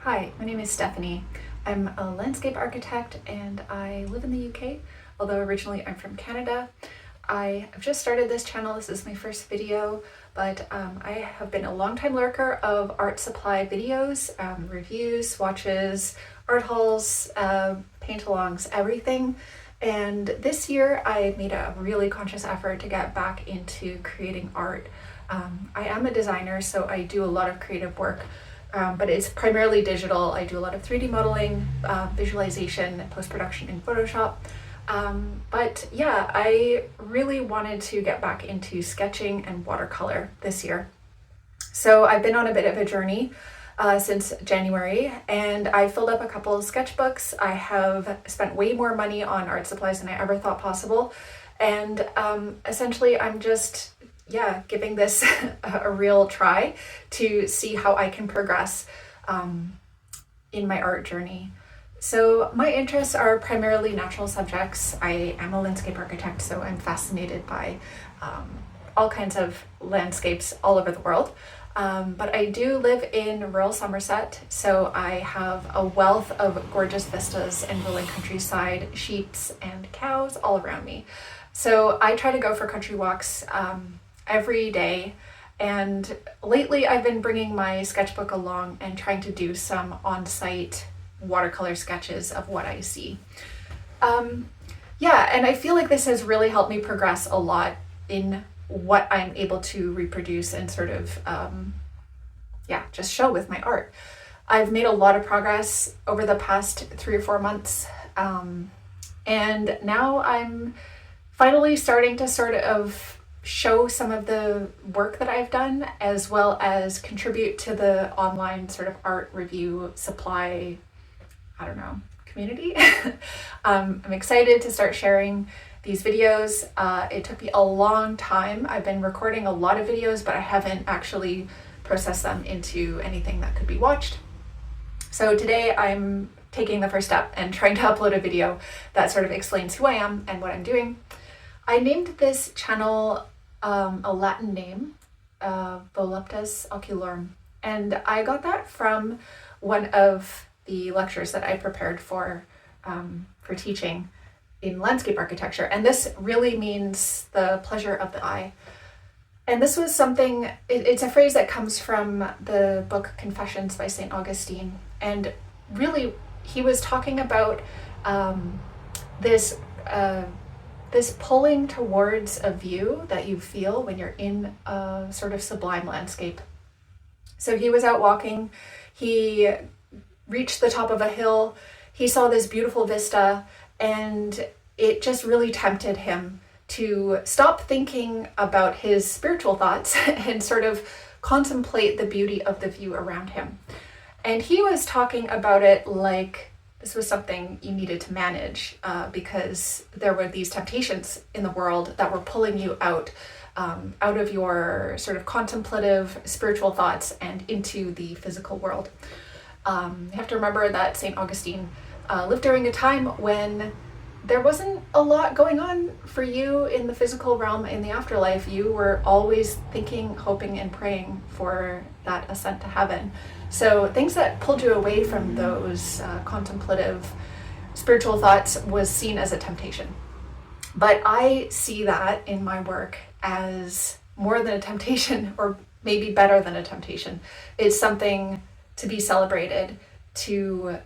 Hi, my name is Stephanie. I'm a landscape architect and I live in the UK, although originally I'm from Canada. I have just started this channel. This is my first video, but I have been a longtime lurker of art supply videos, reviews, swatches, art hauls, paint-alongs, everything. And this year I made a really conscious effort to get back into creating art. I am a designer, so I do a lot of creative work. But it's primarily digital. I do a lot of 3D modeling, visualization, and post-production in Photoshop. But yeah, I really wanted to get back into sketching and watercolor this year. So I've been on a bit of a journey since January, and I filled up a couple of sketchbooks. I have spent way more money on art supplies than I ever thought possible. And essentially I'm just giving this a real try to see how I can progress in my art journey. So my interests are primarily natural subjects. I am a landscape architect, so I'm fascinated by all kinds of landscapes all over the world. But I do live in rural Somerset, so I have a wealth of gorgeous vistas and rolling countryside, sheep and cows all around me. So I try to go for country walks every day, and lately I've been bringing my sketchbook along and trying to do some on-site watercolor sketches of what I see. And I feel like this has really helped me progress a lot in what I'm able to reproduce and sort of just show with my art. I've made a lot of progress over the past 3 or 4 months, and now I'm finally starting to sort of show some of the work that I've done, as well as contribute to the online sort of art review supply, community. I'm excited to start sharing these videos. It took me a long time. I've been recording a lot of videos, but I haven't actually processed them into anything that could be watched. So today I'm taking the first step and trying to upload a video that sort of explains who I am and what I'm doing. I named this channel a Latin name, Voluptas Oculorum, and I got that from one of the lectures that I prepared for teaching in landscape architecture, and this really means the pleasure of the eye. And this was something, it's a phrase that comes from the book Confessions by St. Augustine, and really he was talking about this pulling towards a view that you feel when you're in a sort of sublime landscape. So he was out walking, he reached the top of a hill, he saw this beautiful vista, and it just really tempted him to stop thinking about his spiritual thoughts and sort of contemplate the beauty of the view around him. And he was talking about it like this was something you needed to manage because there were these temptations in the world that were pulling you out of your sort of contemplative spiritual thoughts and into the physical world. You have to remember that St. Augustine lived during a time when there wasn't a lot going on for you in the physical realm in the afterlife. You were always thinking, hoping, and praying for that ascent to heaven. So things that pulled you away from those contemplative spiritual thoughts was seen as a temptation. But I see that in my work as more than a temptation, or maybe better than a temptation. It's something to be celebrated, to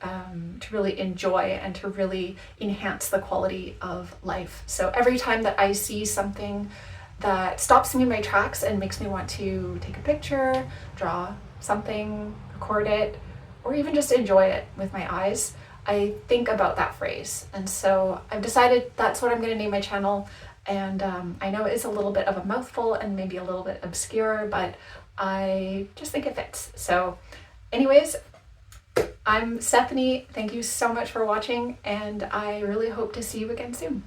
really enjoy, and to really enhance the quality of life. So every time that I see something that stops me in my tracks and makes me want to take a picture, draw something, record it, or even just enjoy it with my eyes, I think about that phrase. And so I've decided that's what I'm going to name my channel. And I know it's a little bit of a mouthful and maybe a little bit obscure, but I just think it fits. So anyways, I'm Stephanie. Thank you so much for watching, and I really hope to see you again soon.